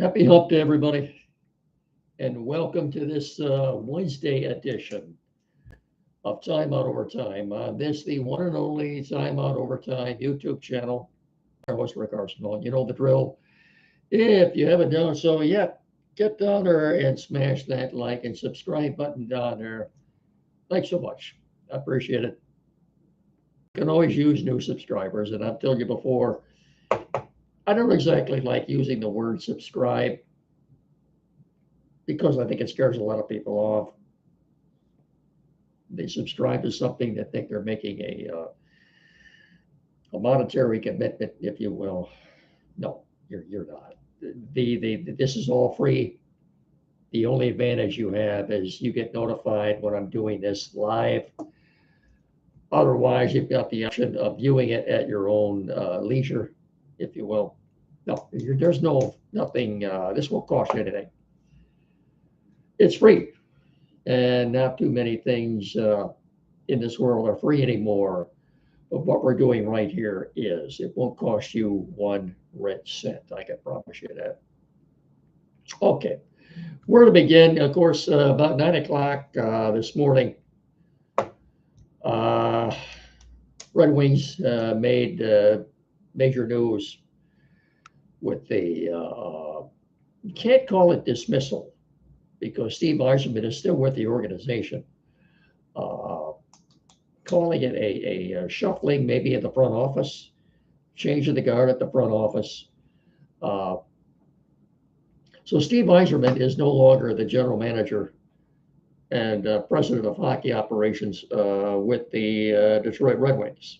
Happy hump day, everybody, and welcome to this Wednesday edition of Time Out Overtime. This the one and only Time Out Overtime YouTube channel. I host Rick Arsenal. You know the drill. If you haven't done so yet, get down there and smash that like and subscribe button down there. Thanks so much. I appreciate it. You can always use new subscribers, and I've told you before, I don't exactly like using the word subscribe because I think it scares a lot of people off. They subscribe to something that think they're making a monetary commitment, if you will. No, you're not. This is all free. The only advantage you have is you get notified when I'm doing this live. Otherwise, you've got the option of viewing it at your own leisure, if you will. No, there's nothing. This won't cost you anything. It's free, and not too many things in this world are free anymore. But what we're doing right here is it won't cost you one red cent. I can promise you that. Okay, where to begin? Of course, about 9 o'clock this morning, uh, Red Wings made major news with the you can't call it dismissal because Steve Yzerman is still with the organization. Calling it a shuffling, maybe in the front office, change of the guard at the front office. So Steve Yzerman is no longer the general manager and president of hockey operations with the Detroit Red Wings.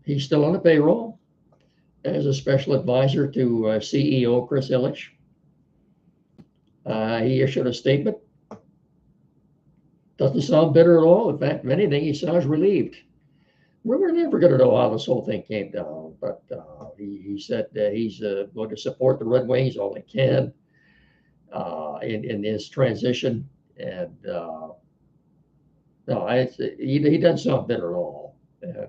He's still on the payroll as a special advisor to CEO Chris Ilitch. He issued a statement. Doesn't sound bitter at all. In fact, if anything, he sounds relieved. We're never going to know how this whole thing came down, but he said that he's going to support the Red Wings all he can in his transition. And no, he doesn't sound bitter at all. And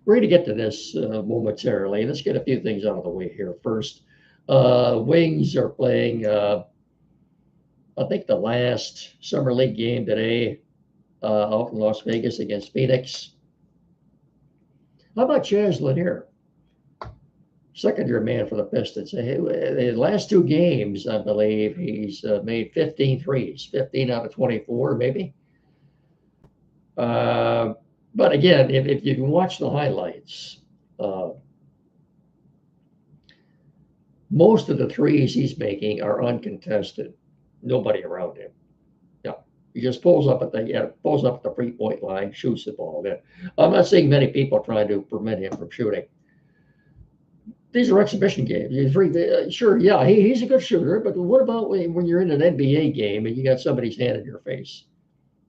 we're going to get to this momentarily. Let's get a few things out of the way here first. Wings are playing. I think the last summer league game today out in Las Vegas against Phoenix. How about Chaz Lanier, second-year man for the Pistons? The last two games, I believe, he's made 15 threes, 15 out of 24, maybe. But again, if you can watch the highlights, most of the threes he's making are uncontested. Nobody around him. Yeah, he just pulls up at the 3-point line, shoots the ball. I'm not seeing many people trying to prevent him from shooting. These are exhibition games. Sure, yeah, he's a good shooter, but what about when you're in an NBA game and you got somebody's hand in your face?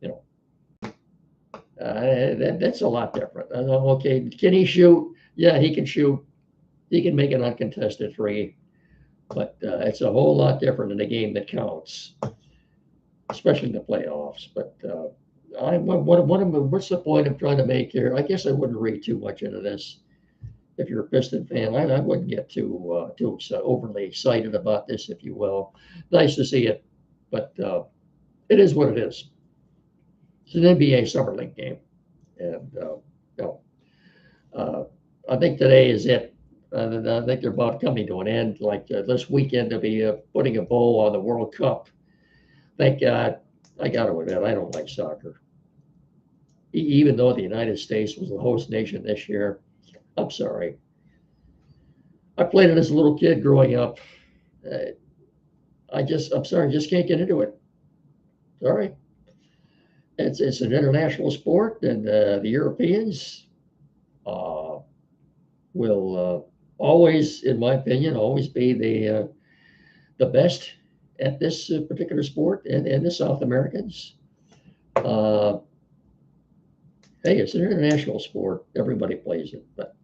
You know, that's a lot different. Okay, can he shoot? Yeah, he can shoot. He can make an uncontested three. But it's a whole lot different in a game that counts, especially in the playoffs. But what's the point I'm trying to make here? I guess I wouldn't read too much into this. If you're a Piston fan, I wouldn't get too overly excited about this, if you will. Nice to see it, but it is what it is. It's an NBA Summer League game, and I think today is it. I think they're about coming to an end. Like this weekend, to be putting a bow on the World Cup. Thank God. I got to admit, I don't like soccer. Even though the United States was the host nation this year, I'm sorry. I played it as a little kid growing up. I'm sorry, just can't get into it. Sorry. It's an international sport, and the Europeans will always, in my opinion, always be the best at this particular sport, and the South Americans. Hey, it's an international sport. Everybody plays it, but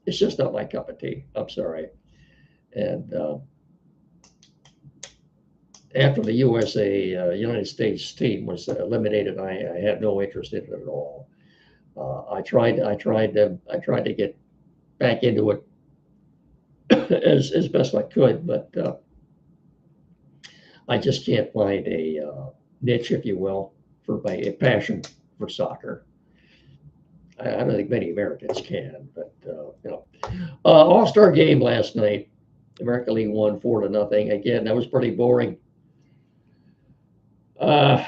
it's just not my cup of tea. I'm sorry. And after the United States team was eliminated, I had no interest in it at all. I tried to get back into it as best I could, but I just can't find a niche, if you will, for my passion for soccer. I don't think many Americans can, but All-Star game last night. American League won 4-0. Again, that was pretty boring. Uh,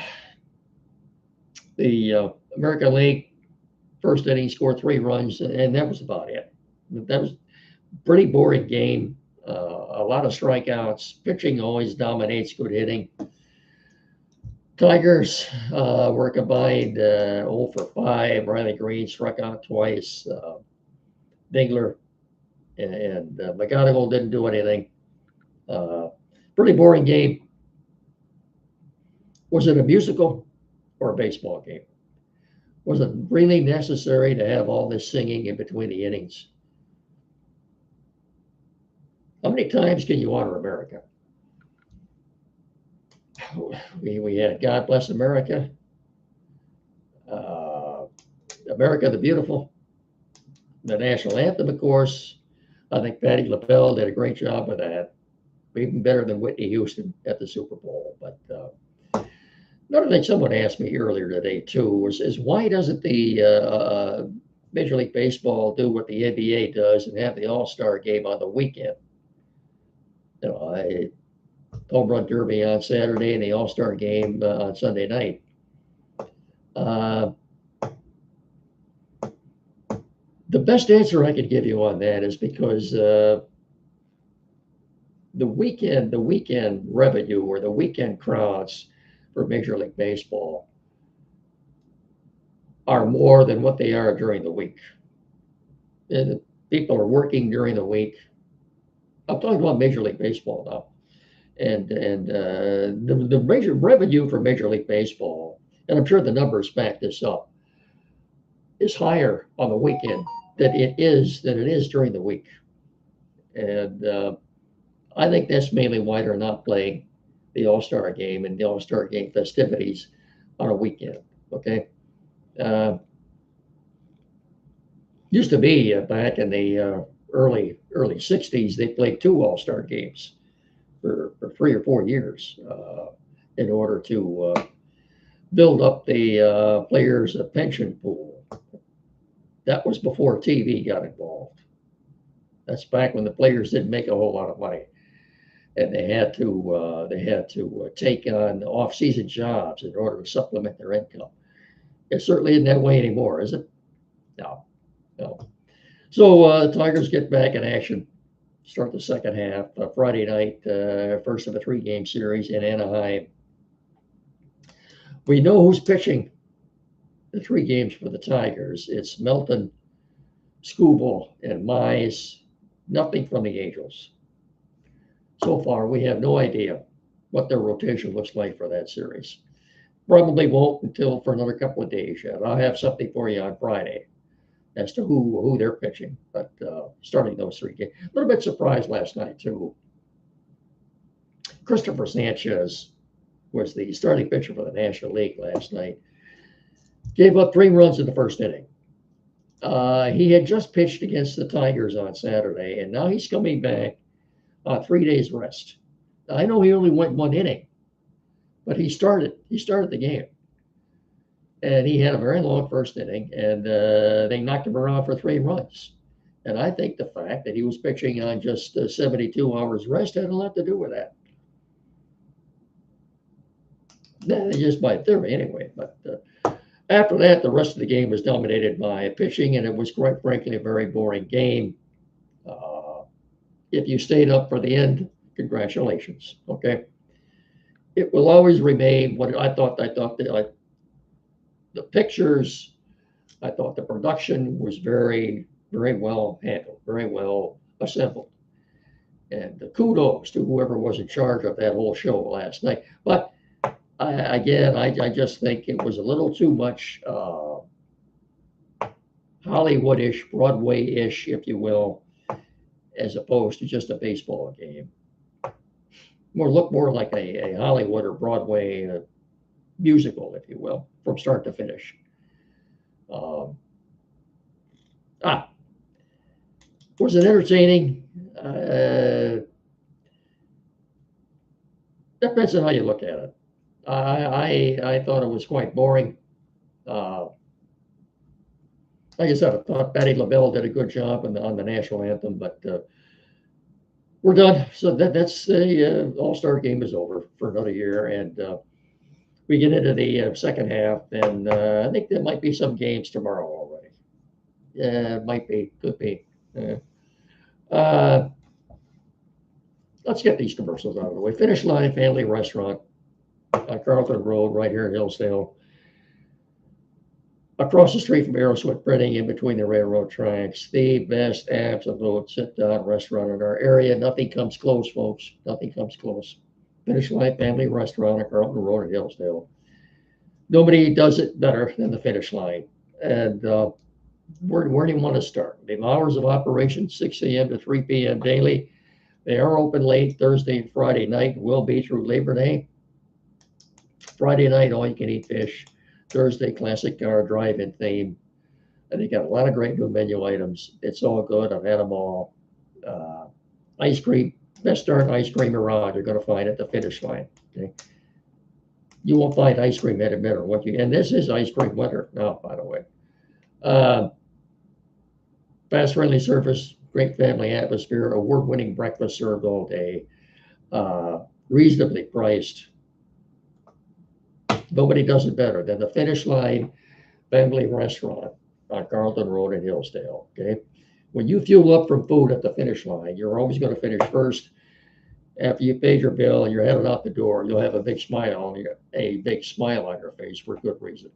the American League first inning scored 3 runs, and that was about it. That was a pretty boring game. A lot of strikeouts. Pitching always dominates good hitting. Tigers were combined 0 for 5. Riley Green struck out twice. Dingler and McGonigal didn't do anything. Pretty boring game. Was it a musical or a baseball game? Was it really necessary to have all this singing in between the innings? How many times can you honor America? We had God Bless America, uh, America the Beautiful, the national anthem, of course. I think Patti LaBelle did a great job with that, even better than Whitney Houston at the Super Bowl. But another thing someone asked me earlier today too is why doesn't the Major League Baseball do what the NBA does and have the All-Star game on the weekend? I home run derby on Saturday and the All-Star game on Sunday night. The best answer I could give you on that is because the weekend revenue or the weekend crowds for Major League Baseball are more than what they are during the week. And people are working during the week. I'm talking about Major League Baseball now. And the major revenue for Major League Baseball, and I'm sure the numbers back this up, is higher on the weekend than it is during the week. And I think that's mainly why they're not playing the All-Star game and the All-Star game festivities on a weekend. Okay. Used to be back in the early 60s, they played 2 All-Star games for 3 or 4 years in order to build up the players' pension pool. That was before TV got involved. That's back when the players didn't make a whole lot of money, and they had to take on off-season jobs in order to supplement their income. It certainly isn't that way anymore, is it? No, no. So the Tigers get back in action. Start the second half Friday night, first of a 3-game series in Anaheim. We know who's pitching the 3 games for the Tigers. It's Melton, Skubal, and Mize. Nothing from the Angels. So far, we have no idea what their rotation looks like for that series. Probably won't until for another couple of days yet. I'll have something for you on Friday as to who they're pitching. But starting those 3 games, a little bit surprised last night too. Christopher Sanchez was the starting pitcher for the National League last night. Gave up 3 runs in the first inning. He had just pitched against the Tigers on Saturday, and now he's coming back on 3 days rest. Now, I know he only went 1 inning, but he started the game. And he had a very long first inning, and they knocked him around for 3 runs. And I think the fact that he was pitching on just 72 hours rest had a lot to do with that. That's just my theory anyway. But after that, the rest of the game was dominated by pitching, and it was quite frankly a very boring game. If you stayed up for the end, congratulations. Okay. It will always remain what I thought the pictures, I thought the production was very, very well handled, very well assembled. And kudos to whoever was in charge of that whole show last night. But I just think it was a little too much Hollywood-ish, Broadway-ish, if you will, as opposed to just a baseball game. Look more like a Hollywood or Broadway musical, if you will, from start to finish. Was it entertaining? Uh, depends on how you look at it. I thought it was quite boring. Uh, like I said, I thought Patti LaBelle did a good job on the national anthem, but we're done. So that's the All-Star game is over for another year, and we get into the second half, and I think there might be some games tomorrow already. Yeah, it might be, could be. Yeah. Uh, let's get these commercials out of the way. Finish Line Family Restaurant on Carlton Road, right here in Hillsdale. Across the street from Aerosmith Printing, in between the railroad tracks, the best absolute sit-down restaurant in our area. Nothing comes close, folks. Nothing comes close. Finish Line Family Restaurant on Carlton Road in Hillsdale. Nobody does it better than the Finish Line. And where do you want to start? The hours of operation, 6 a.m. to 3 p.m. daily. They are open late Thursday and Friday night, will be through Labor Day. Friday night, all you can eat fish. Thursday, classic car drive-in theme. And they got a lot of great new menu items. It's all good. I've had them all. Uh, ice cream, best darn ice cream around. You're going to find at the Finish Line. Okay? You won't find ice cream at a minute. And this is ice cream winter now, by the way. Uh, fast, friendly service, great family atmosphere, award-winning breakfast served all day, reasonably priced. Nobody does it better than the Finish Line Family Restaurant on Carlton Road in Hillsdale. Okay, when you fuel up from food at the Finish Line, you're always going to finish first. After you paid your bill and you're headed out the door, you'll have a big smile on your face for good reason.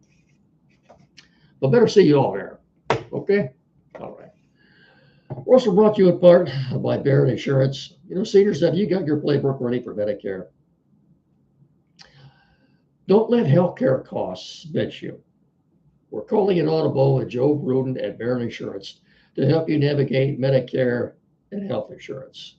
But better see you all there. Okay, all right. We're also brought to you in part by Barrett Insurance. You know, seniors, have you got your playbook ready for Medicare? Don't let healthcare costs bitch you. We're calling it audible with Joe Gruden at Barrett Insurance to help you navigate Medicare and health insurance.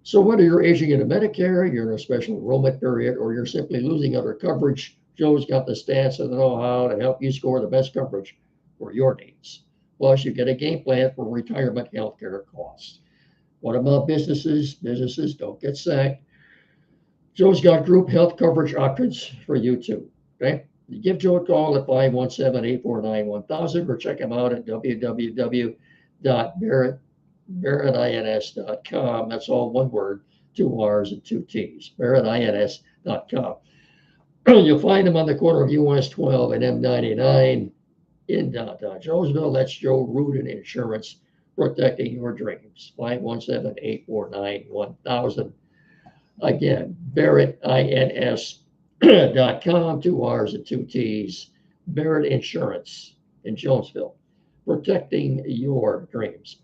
So whether you're aging into Medicare, you're in a special enrollment period, or you're simply losing other coverage, Joe's got the stats and the know-how to help you score the best coverage for your needs. Plus, you get a game plan for retirement healthcare costs. What about businesses? Businesses don't get sacked. Joe's got group health coverage options for you too. Okay? You give Joe a call at 517-849-1000 or check him out at www.barrettins.com. That's all one word, 2 R's and 2 T's. barrettins.com. You'll find him on the corner of US 12 and M99 in downtown Jonesville. That's Joe Gruden Insurance, protecting your dreams. 517-849-1000. Again, barrettins.com, 2 R's and 2 T's. Barrett Insurance in Jonesville, protecting your dreams.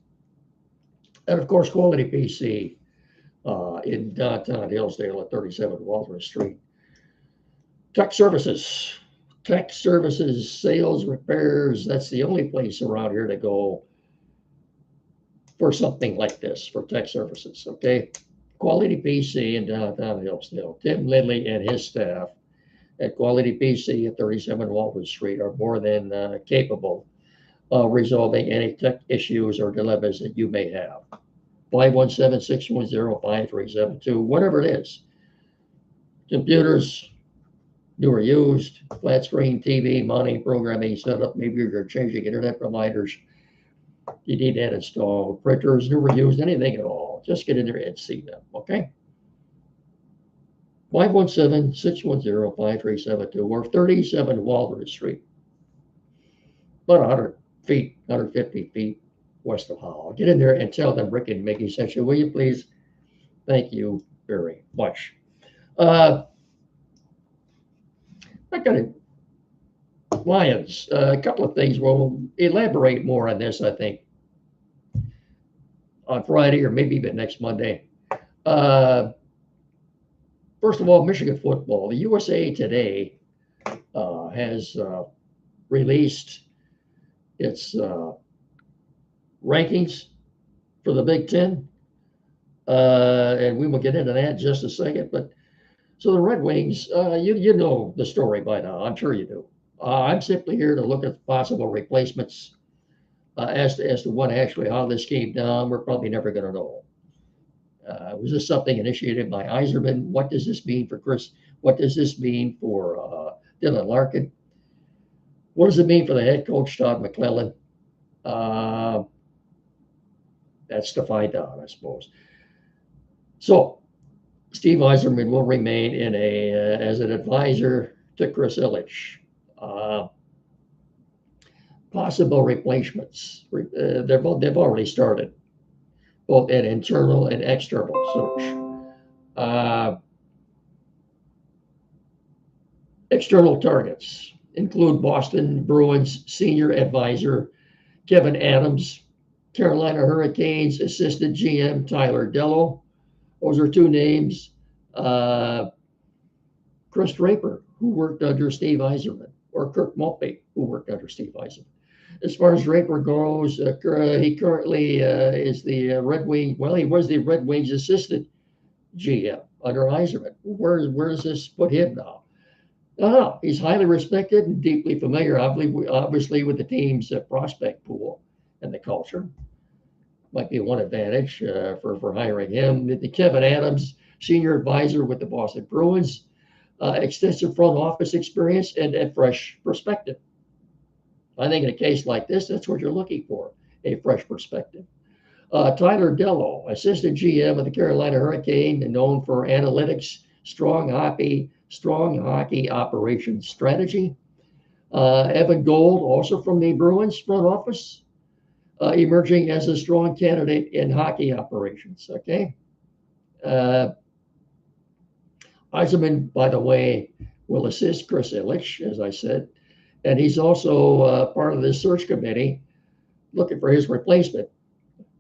And of course, Quality PC in downtown Hillsdale at 37 Walter Street. Tech services, sales, repairs. That's the only place around here to go for something like this, for tech services. Okay. Quality PC in downtown Hillsdale. Tim Lindley and his staff at Quality PC at 37 Walton Street are more than capable of resolving any tech issues or dilemmas that you may have. 517-610-5372, whatever it is. Computers, new or used, flat screen TV, mounting, programming, setup. Maybe you're changing internet providers. You need that installed. Printers, new or used, anything at all. Just get in there and see them, okay? 517-610-5372 or 37 Walter Street. About 100 feet, 150 feet west of Howell. Get in there and tell them Rick and Mickey sent you, will you please? Thank you very much. I got it. Lions, a couple of things. We'll elaborate more on this, I think, on Friday or maybe even next Monday. First of all, Michigan football. The USA Today has released its rankings for the Big Ten. And we will get into that in just a second. But so the Red Wings, you know the story by now. I'm sure you do. I'm simply here to look at possible replacements as to what actually how this came down. We're probably never going to know. Was this something initiated by Yzerman? What does this mean for Chris? What does this mean for Dylan Larkin? What does it mean for the head coach, Todd McClellan? Uh, that's to find out, I suppose. So Steve Yzerman will remain in as an advisor to Chris Ilitch. Uh, Possible replacements. They've already started, both an internal and external search. External targets include Boston Bruins senior advisor Kevin Adams, Carolina Hurricanes assistant GM Tyler Dello. Those are two names. Chris Draper, who worked under Steve Yzerman, or Kirk Maltby, who worked under Steve Yzerman. As far as Draper goes, he currently is the Red Wings. Well, he was the Red Wings assistant GM under Yzerman. Where does this put him now? No, he's highly respected and deeply familiar, obviously, with the team's prospect pool and the culture. Might be one advantage for hiring him. The Kevin Adams, senior advisor with the Boston Bruins, extensive front office experience and fresh perspective. I think in a case like this, that's what you're looking for, a fresh perspective. Tyler Dello, assistant GM of the Carolina Hurricane, and known for analytics, strong hockey operations strategy. Evan Gold, also from the Bruins front office, emerging as a strong candidate in hockey operations. Okay. Yzerman, by the way, will assist Chris Ilitch, as I said, and he's also part of the search committee looking for his replacement.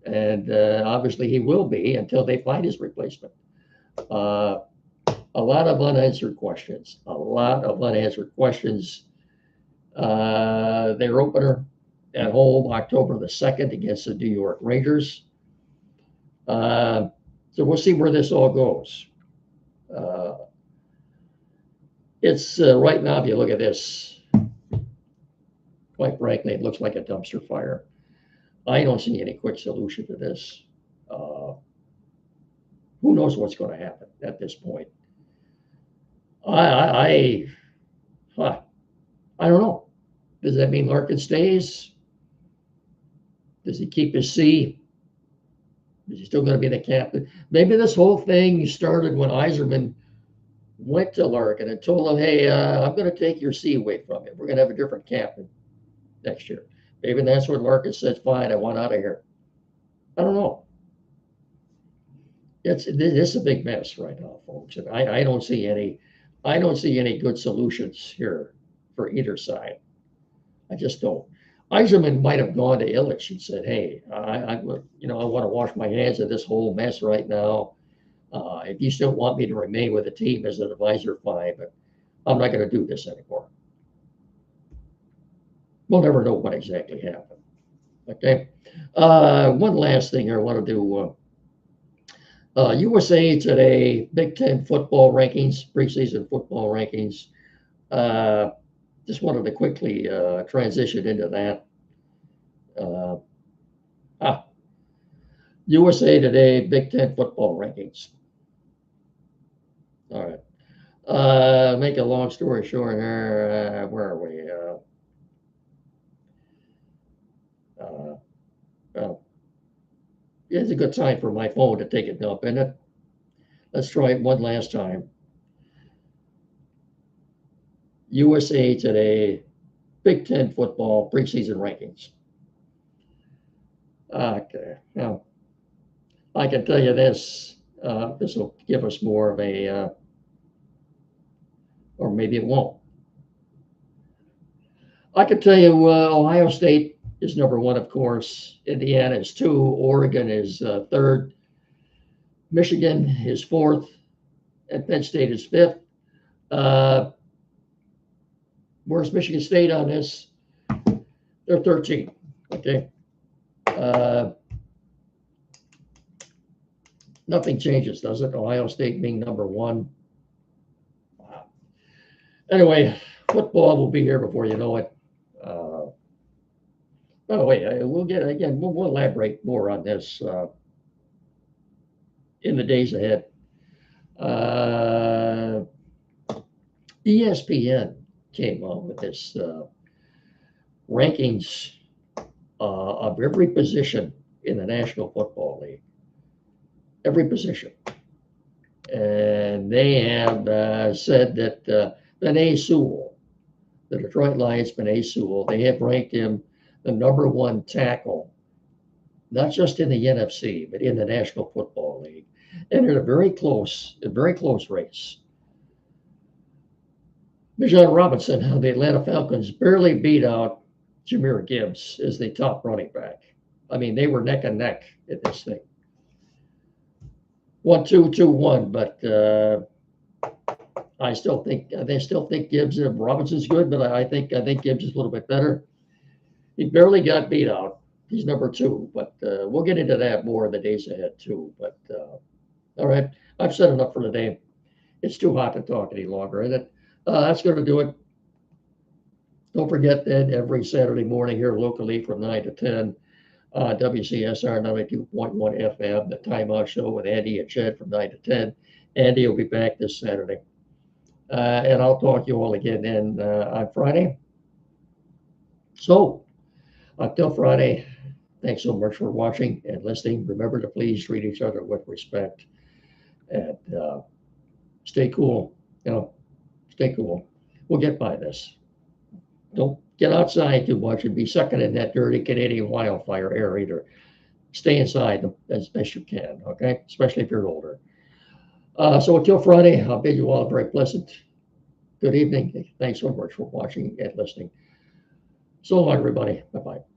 And obviously he will be until they find his replacement. A lot of unanswered questions. Their opener at home October the 2nd against the New York Rangers. So we'll see where this all goes. It's right now, if you look at this, quite frankly, it looks like a dumpster fire. I don't see any quick solution to this. Who knows what's going to happen at this point? I don't know. Does that mean Larkin stays? Does he keep his C? Is he still going to be the captain? Maybe this whole thing started when Yzerman went to Larkin and told him, hey, I'm going to take your C away from you. We're going to have a different captain next year. Maybe that's when Larkin said, fine, I want out of here. I don't know. It's a big mess right now, folks. And I don't see any good solutions here for either side. I just don't. Yzerman might have gone to Ilitch and said, hey, I want to wash my hands of this whole mess right now. If you still want me to remain with the team as an advisor, fine, but I'm not going to do this anymore. We'll never know what exactly happened. Okay. One last thing I want to do. USA Today, Big Ten football rankings, preseason football rankings. Just wanted to quickly transition into that. USA Today, Big Ten football rankings. All right. Make a long story short here. Where are we? Well, it's a good time for my phone to take a dump, isn't it? Let's try it one last time. USA Today, Big Ten football preseason rankings. Okay, now I can tell you this. This will give us more of a, or maybe it won't. I can tell you Ohio State is number one, of course. Indiana is 2. Oregon is 3rd. Michigan is 4th. And Penn State is 5th. Where's Michigan State on this? They're 13. Okay. Nothing changes, does it? Ohio State being number 1. Wow. Anyway, football will be here before you know it. By the way, we'll elaborate more on this in the days ahead. Uh, ESPN came out with this rankings of every position in the National Football League, every position. And they have said that Benet Sewell, the Detroit Lions, Benet Sewell, they have ranked him the number one tackle, not just in the NFC, but in the National Football League. And in a very close race. Bijan Robinson, how the Atlanta Falcons barely beat out Jahmyr Gibbs as the top running back. I mean, they were neck and neck in this thing. 1-2, 2-1, but I still think they still think Gibbs Robinson's good, but I think Gibbs is a little bit better. He barely got beat out. He's number two, but we'll get into that more in the days ahead too. But all right, I've said enough for today. It's too hot to talk any longer, isn't it? That's going to do it. Don't forget that every Saturday morning here locally from 9 to 10, WCSR 92.1 FM, the Timeout Show with Andy and Chad from 9 to 10. Andy will be back this Saturday. And I'll talk to you all again then on Friday. So until Friday, thanks so much for watching and listening. Remember to please treat each other with respect and stay cool. Stay cool. We'll get by this. Don't get outside too much and be sucking in that dirty Canadian wildfire air either. Stay inside as best you can, okay? Especially if you're older. So until Friday, I'll bid you all a very pleasant good evening. Thanks so much for watching and listening. So long, everybody. Bye-bye.